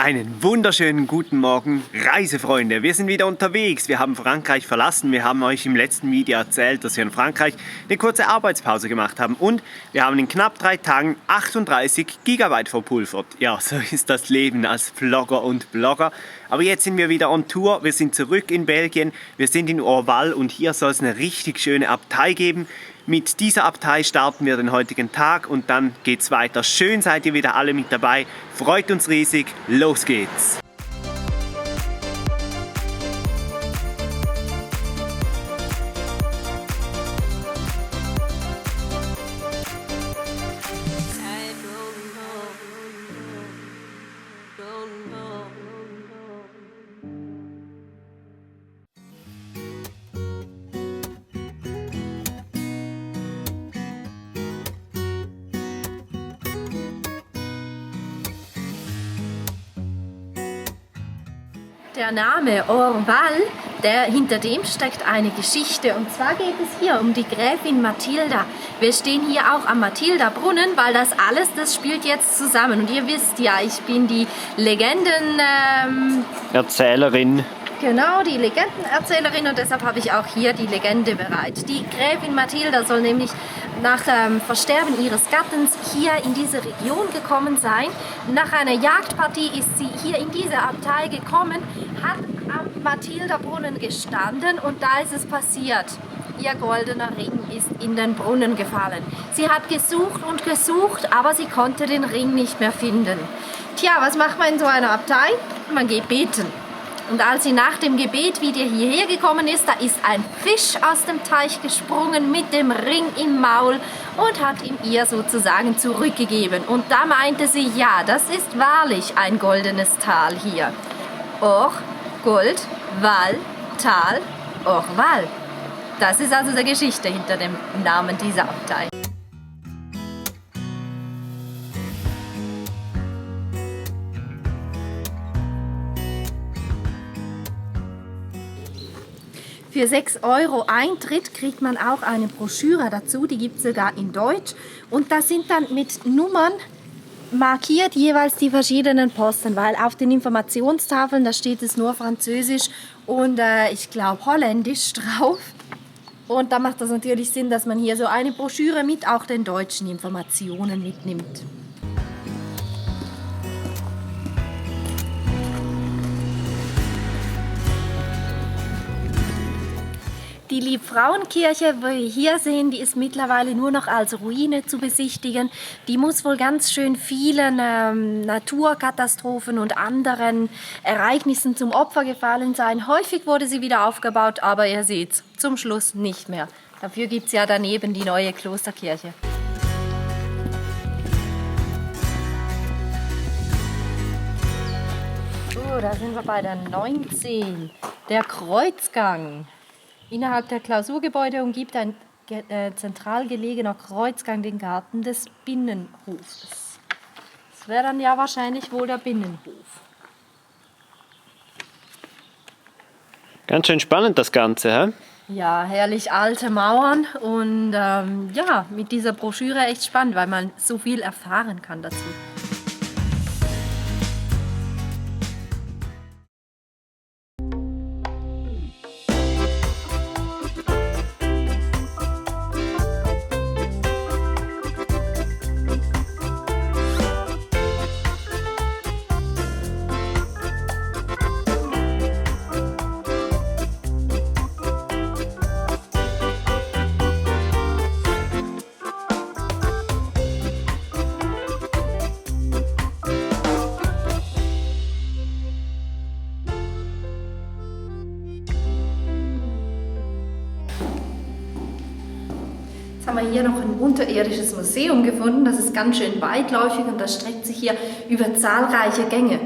Einen wunderschönen guten Morgen, Reisefreunde. Wir sind wieder unterwegs. Wir haben Frankreich verlassen. Wir haben euch im letzten Video erzählt, dass wir in Frankreich eine kurze Arbeitspause gemacht haben. Und wir haben in knapp 3 Tagen 38 GB verpulvert. Ja, so ist das Leben als Vlogger und Blogger. Aber jetzt sind wir wieder on Tour. Wir sind zurück in Belgien. Wir sind in Orval und hier soll es eine richtig schöne Abtei geben. Mit dieser Abtei starten wir den heutigen Tag und dann geht's weiter. Schön seid ihr wieder alle mit dabei. Freut uns riesig. Los geht's! Der Name Orval, hinter dem steckt eine Geschichte. Und zwar geht es hier um die Gräfin Mathilda. Wir stehen hier auch am Mathilda-Brunnen, weil das spielt jetzt zusammen. Und ihr wisst ja, ich bin die Erzählerin. Genau, die Legendenerzählerin, und deshalb habe ich auch hier die Legende bereit. Die Gräfin Mathilda soll nämlich nach Versterben ihres Gattens hier in diese Region gekommen sein. Nach einer Jagdpartie ist sie hier in diese Abtei gekommen, hat am Mathilda-Brunnen gestanden und da ist es passiert. Ihr goldener Ring ist in den Brunnen gefallen. Sie hat gesucht und gesucht, aber sie konnte den Ring nicht mehr finden. Tja, was macht man in so einer Abtei? Man geht beten. Und als sie nach dem Gebet wieder hierher gekommen ist, da ist ein Fisch aus dem Teich gesprungen mit dem Ring im Maul und hat ihn ihr sozusagen zurückgegeben. Und da meinte sie, ja, das ist wahrlich ein goldenes Tal hier. Or, Gold, Val, Tal, Orval. Das ist also die Geschichte hinter dem Namen dieser Abtei. Für 6 € Eintritt kriegt man auch eine Broschüre dazu, die gibt es sogar in Deutsch. Und da sind dann mit Nummern markiert jeweils die verschiedenen Posten, weil auf den Informationstafeln, da steht es nur Französisch und ich glaube Holländisch drauf. Und da macht das natürlich Sinn, dass man hier so eine Broschüre mit auch den deutschen Informationen mitnimmt. Die Liebfrauenkirche, die wir hier sehen, die ist mittlerweile nur noch als Ruine zu besichtigen. Die muss wohl ganz schön vielen Naturkatastrophen und anderen Ereignissen zum Opfer gefallen sein. Häufig wurde sie wieder aufgebaut, aber ihr seht, zum Schluss nicht mehr. Dafür gibt es ja daneben die neue Klosterkirche. So, da sind wir bei der 19, der Kreuzgang. Innerhalb der Klausurgebäude umgibt ein zentral gelegener Kreuzgang den Garten des Binnenhofes. Das wäre dann ja wahrscheinlich wohl der Binnenhof. Ganz schön spannend das Ganze, hä? Ja, herrlich alte Mauern und ja, mit dieser Broschüre echt spannend, weil man so viel erfahren kann dazu. Jetzt haben wir hier noch ein unterirdisches Museum gefunden, das ist ganz schön weitläufig und das streckt sich hier über zahlreiche Gänge.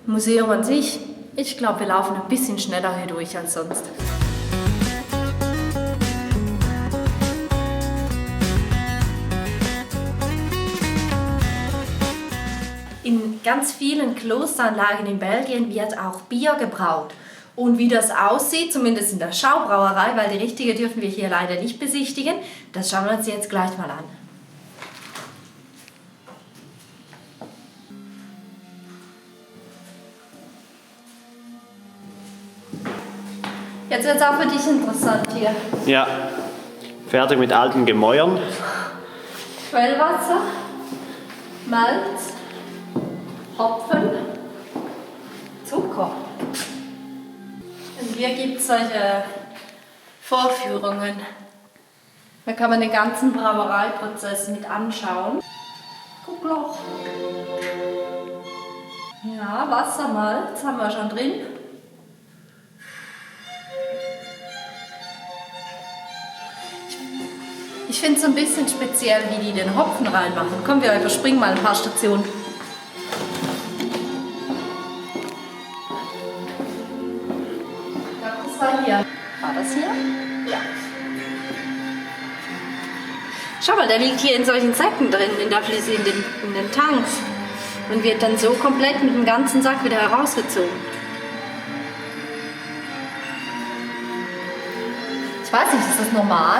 Museum an sich, ich glaube, wir laufen ein bisschen schneller hier durch als sonst. In ganz vielen Klosteranlagen in Belgien wird auch Bier gebraut. Und wie das aussieht, zumindest in der Schaubrauerei, weil die richtige dürfen wir hier leider nicht besichtigen, das schauen wir uns jetzt gleich mal an. Jetzt wird es auch für dich interessant hier. Ja, fertig mit alten Gemäuern. Quellwasser, Malz, Hopfen, Zucker. Und hier gibt es solche Vorführungen. Da kann man den ganzen Brauereiprozess mit anschauen. Guckloch. Ja, Wasser, Malz haben wir schon drin. Ich finde es so ein bisschen speziell, wie die den Hopfen reinmachen. Kommen wir überspringen mal ein paar Stationen. Ich glaube, das war hier. War das hier? Ja. Schau mal, der liegt hier in solchen Säcken drin, in den Tanks. Und wird dann so komplett mit dem ganzen Sack wieder herausgezogen. Ich weiß nicht, ist das normal?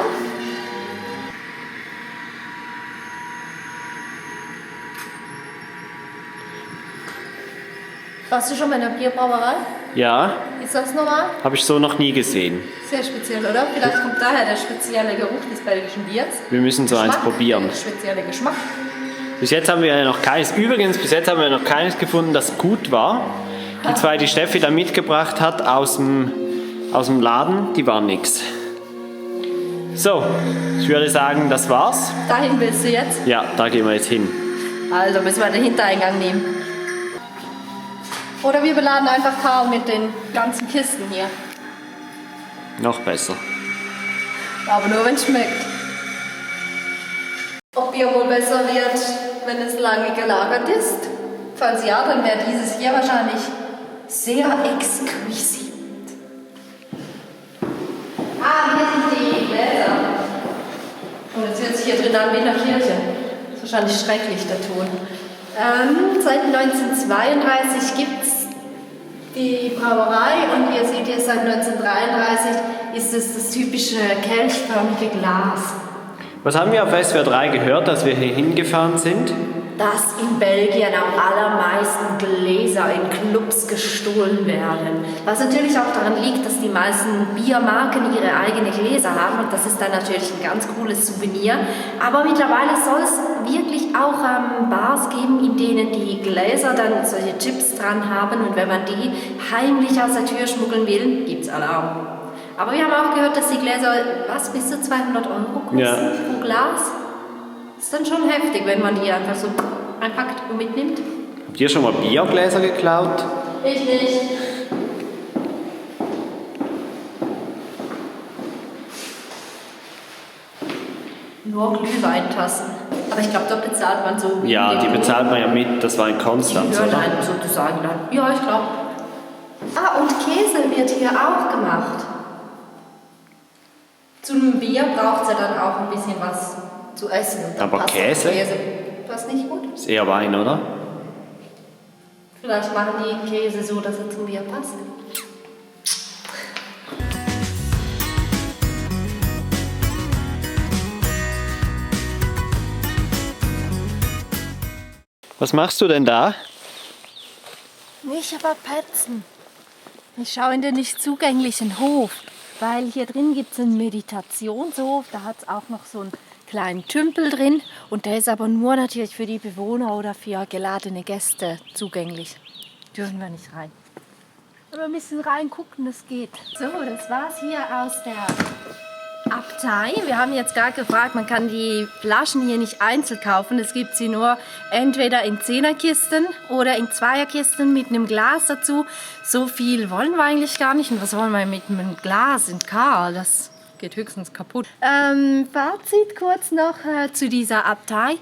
Warst du schon mal in der Bierbrauerei? Ja, Ist das normal? habe ich so noch nie gesehen. Sehr speziell, oder? Vielleicht kommt daher der spezielle Geruch des belgischen Biers. Wir müssen so eins Geschmack, probieren. der spezielle Geschmack. Bis jetzt haben wir ja noch keines. Übrigens, bis jetzt haben wir noch keines gefunden, das gut war. Die zwei, die Steffi da mitgebracht hat aus dem Laden, die waren nix. So, ich würde sagen, das war's. Dahin willst du jetzt? Ja, da gehen wir jetzt hin. Also müssen wir den Hintereingang nehmen. Oder wir beladen einfach Karl mit den ganzen Kisten hier. Noch besser. Aber nur wenn es schmeckt. Ob Bier wohl besser wird, wenn es lange gelagert ist? Falls ja, dann wäre dieses hier wahrscheinlich sehr exquisit. Ah, hier sind die Gläser. Und jetzt hört sich hier drin an wie in der Kirche. Das ist wahrscheinlich schrecklich, der Ton. Seit 1932 gibt es die Brauerei und ihr seht hier seit 1933 ist es das typische kelchförmige Glas. Was haben wir auf SWR 3 gehört, als wir hier hingefahren sind? Dass in Belgien am allermeisten Gläser in Clubs gestohlen werden. Was natürlich auch daran liegt, dass die meisten Biermarken ihre eigenen Gläser haben und das ist dann natürlich ein ganz cooles Souvenir. Aber mittlerweile soll es wirklich auch Bars geben, in denen die Gläser dann solche Chips dran haben und wenn man die heimlich aus der Tür schmuggeln will, gibt's Alarm. Aber wir haben auch gehört, dass die Gläser, bis zu 200 Euro kosten pro Glas. Ist dann schon heftig, wenn man die einfach so einpackt und mitnimmt. Habt ihr schon mal Biergläser geklaut? Ich nicht. Nur Glühweintassen. Aber ich glaube, dort bezahlt man so. Ja, die bezahlt man ja mit. Das war in Konstanz, die hören oder? einem sozusagen dann. Ja, ich glaube. Ah, und Käse wird hier auch gemacht. Zu einem Bier braucht es ja dann auch ein bisschen was zu essen. Und dann Aber passt Käse? Passt nicht gut. Ist eher Wein, oder? Vielleicht machen die Käse so, dass er zum Bier passt. Was machst du denn da? Nicht aber petzen. Ich schaue in den nicht zugänglichen Hof, weil hier drin gibt es einen Meditationshof, da hat es auch noch so einen kleinen Tümpel drin und der ist aber nur natürlich für die Bewohner oder für geladene Gäste zugänglich. Dürfen wir nicht rein. Aber wir müssen reingucken, das geht. So, das war's hier aus der Abtei. Wir haben jetzt gerade gefragt, man kann die Flaschen hier nicht einzeln kaufen. Es gibt sie nur entweder in 10er-Kisten oder in 2er-Kisten mit einem Glas dazu. So viel wollen wir eigentlich gar nicht. Und was wollen wir mit einem Glas in Karl? Das geht höchstens kaputt. Fazit kurz noch zu dieser Abtei.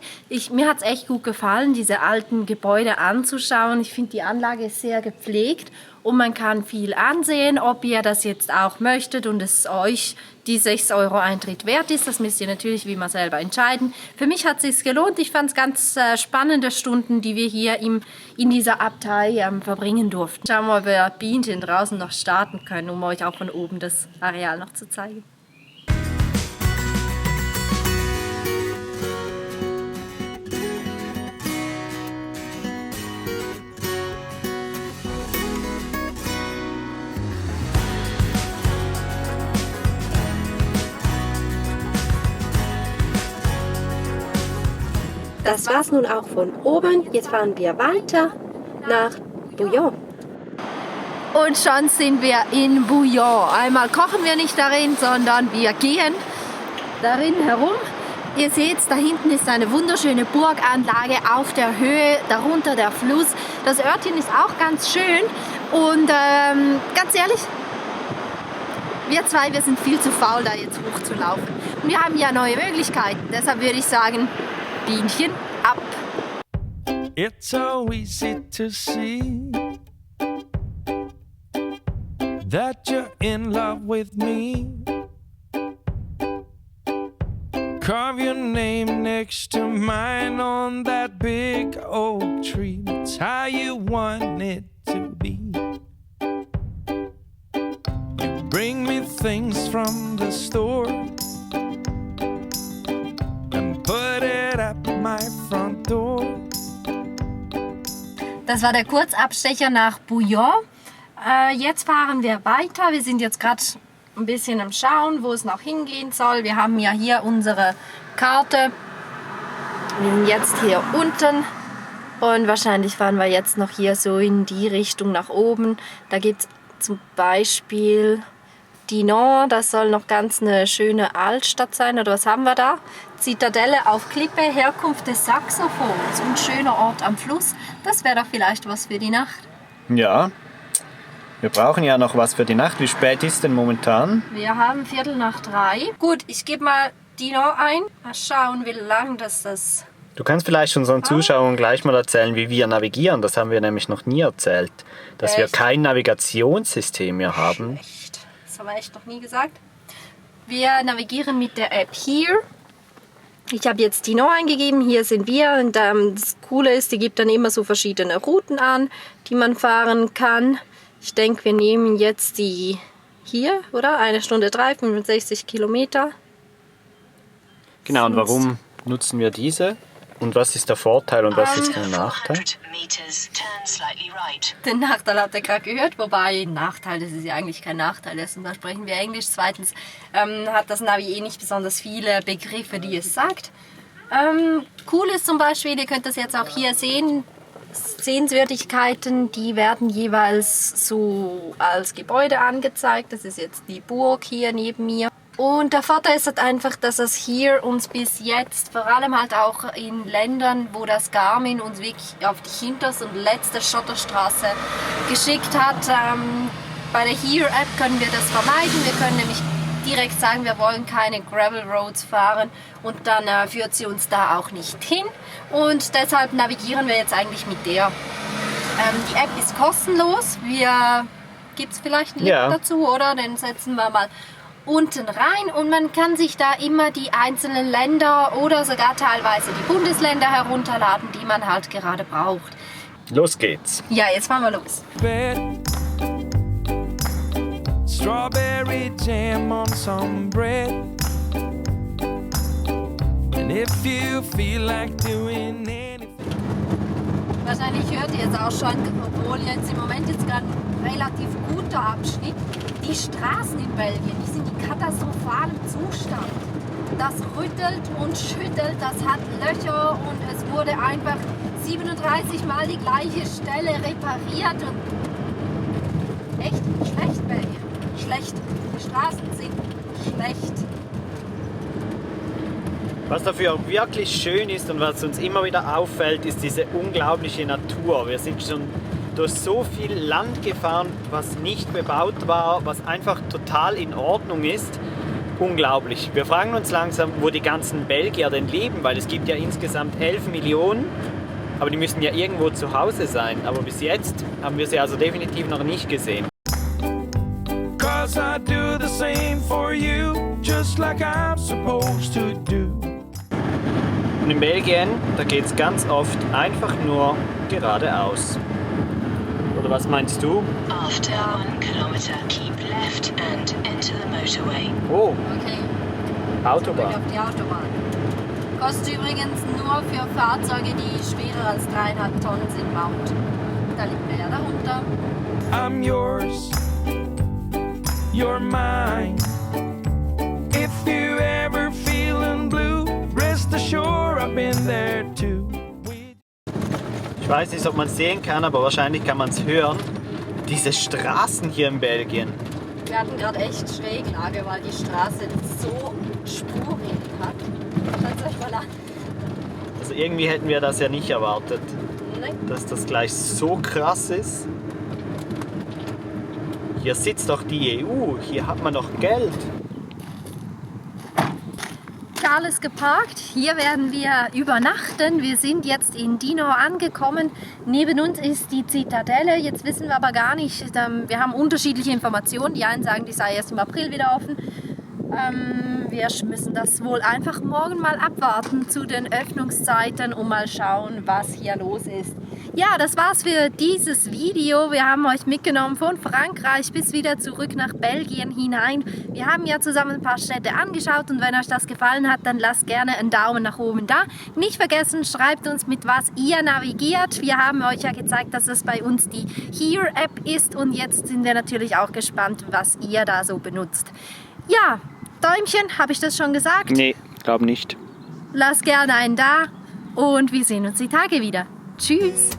Mir hat es echt gut gefallen, diese alten Gebäude anzuschauen. Ich finde, die Anlage ist sehr gepflegt und man kann viel ansehen, ob ihr das jetzt auch möchtet und es euch die 6 Euro Eintritt wert ist. Das müsst ihr natürlich wie immer selber entscheiden. Für mich hat es sich gelohnt. Ich fand es ganz spannende Stunden, die wir hier in dieser Abtei verbringen durften. Schauen wir mal, ob wir Bienchen draußen noch starten können, um euch auch von oben das Areal noch zu zeigen. Das war's nun auch von oben. Jetzt fahren wir weiter nach Bouillon. Und schon sind wir in Bouillon. Einmal kochen wir nicht darin, sondern wir gehen darin herum. Ihr seht, da hinten ist eine wunderschöne Burganlage auf der Höhe, darunter der Fluss. Das Örtchen ist auch ganz schön und ganz ehrlich, wir zwei, wir sind viel zu faul, da jetzt hochzulaufen. Und wir haben ja neue Möglichkeiten, deshalb würde ich sagen, Bienchen ab. It's so easy to see that you're in love with me. Carve your name next to mine on that big oak tree. It's how you want it to be. You bring me things from the store and put it at my front door. Das war der Kurzabstecher nach Bouillon. Jetzt fahren wir weiter. Wir sind jetzt gerade ein bisschen am Schauen, wo es noch hingehen soll. Wir haben ja hier unsere Karte. Wir sind jetzt hier unten und wahrscheinlich fahren wir jetzt noch hier so in die Richtung nach oben. Da gibt es zum Beispiel Dinan, das soll noch ganz eine schöne Altstadt sein. Oder was haben wir da? Zitadelle auf Klippe, Herkunft des Saxophons und schöner Ort am Fluss. Das wäre doch vielleicht was für die Nacht. Ja, wir brauchen ja noch was für die Nacht. Wie spät ist denn momentan? Wir haben 2:45. Gut, ich gebe mal Dinan ein. Mal schauen, wie lang das... Du kannst vielleicht unseren Zuschauern gleich mal erzählen, wie wir navigieren. Das haben wir nämlich noch nie erzählt. Dass wir kein Navigationssystem mehr haben. Echt? Das haben wir echt noch nie gesagt. Wir navigieren mit der App Here. Ich habe jetzt Dinan eingegeben. Hier sind wir. Und das Coole ist, die gibt dann immer so verschiedene Routen an, die man fahren kann. Ich denke, wir nehmen jetzt die hier, oder? 1 Stunde 3, 65 Kilometer. Genau, und warum nutzen wir diese? Und was ist der Vorteil und was ist der Nachteil? Den Nachteil habt ihr gerade gehört, wobei Nachteil, das ist ja eigentlich kein Nachteil. Erstens mal sprechen wir Englisch, zweitens hat das Navi nicht besonders viele Begriffe, die es sagt. Cool ist zum Beispiel, ihr könnt das jetzt auch hier sehen, Sehenswürdigkeiten, die werden jeweils so als Gebäude angezeigt. Das ist jetzt die Burg hier neben mir. Und der Vorteil ist halt einfach, dass es hier uns bis jetzt, vor allem halt auch in Ländern, wo das Garmin uns wirklich auf die hinterste und letzte Schotterstraße geschickt hat. Bei der Here-App können wir das vermeiden. Wir können nämlich direkt sagen, wir wollen keine Gravel Roads fahren und dann führt sie uns da auch nicht hin. Und deshalb navigieren wir jetzt eigentlich mit der. Die App ist kostenlos. Gibt es vielleicht einen Link dazu, oder? Den setzen wir mal unten rein und man kann sich da immer die einzelnen Länder oder sogar teilweise die Bundesländer herunterladen, die man halt gerade braucht. Los geht's. Ja, jetzt fahren wir los. Strawberry jam on some bread. And if you feel like doing anything. Wahrscheinlich hört ihr jetzt auch schon, obwohl jetzt im Moment jetzt gerade ein relativ guter Abschnitt. Die Straßen in Belgien, die sind in katastrophalem Zustand. Das rüttelt und schüttelt, das hat Löcher und es wurde einfach 37 Mal die gleiche Stelle repariert. Und echt schlecht, Belgien. Schlecht. Die Straßen sind schlecht. Was dafür wirklich schön ist und was uns immer wieder auffällt, ist diese unglaubliche Natur. Wir sind schon durch so viel Land gefahren, was nicht bebaut war, was einfach total in Ordnung ist. Unglaublich. Wir fragen uns langsam, wo die ganzen Belgier denn leben, weil es gibt ja insgesamt 11 Millionen, aber die müssen ja irgendwo zu Hause sein. Aber bis jetzt haben wir sie also definitiv noch nicht gesehen. 'Cause I do the same for you, just like I'm supposed to do. Und in Belgien, da geht es ganz oft einfach nur geradeaus. Oder was meinst du? After 1 kilometer, keep left and enter the motorway. Oh, Okay. Autobahn. Auf die Autobahn. Kostet übrigens nur für Fahrzeuge, die schwerer als 3,5 Tonnen sind, Maut. Da liegt wir ja darunter. I'm yours, you're mine. If you ever feeling blue, rest assured I've been there too. Ich weiß nicht, ob man es sehen kann, aber wahrscheinlich kann man es hören. Diese Straßen hier in Belgien. Wir hatten gerade echt Schräglage, weil die Straße so Spuren hat. Schaut euch mal an. Also irgendwie hätten wir das ja nicht erwartet, Nein. dass das gleich so krass ist. Hier sitzt doch die EU, hier hat man doch Geld. Alles geparkt. Hier werden wir übernachten. Wir sind jetzt in Dinant angekommen. Neben uns ist die Zitadelle. Jetzt wissen wir aber gar nicht. Wir haben unterschiedliche Informationen. Die einen sagen, die sei erst im April wieder offen. Wir müssen das wohl einfach morgen mal abwarten zu den Öffnungszeiten und mal schauen, was hier los ist. Ja, das war's für dieses Video. Wir haben euch mitgenommen von Frankreich bis wieder zurück nach Belgien hinein. Wir haben ja zusammen ein paar Städte angeschaut und wenn euch das gefallen hat, dann lasst gerne einen Daumen nach oben da. Nicht vergessen, schreibt uns, mit was ihr navigiert. Wir haben euch ja gezeigt, dass es bei uns die Here-App ist und jetzt sind wir natürlich auch gespannt, was ihr da so benutzt. Ja, Däumchen, habe ich das schon gesagt? Nee, glaub nicht. Lasst gerne einen da und wir sehen uns die Tage wieder. Tschüss!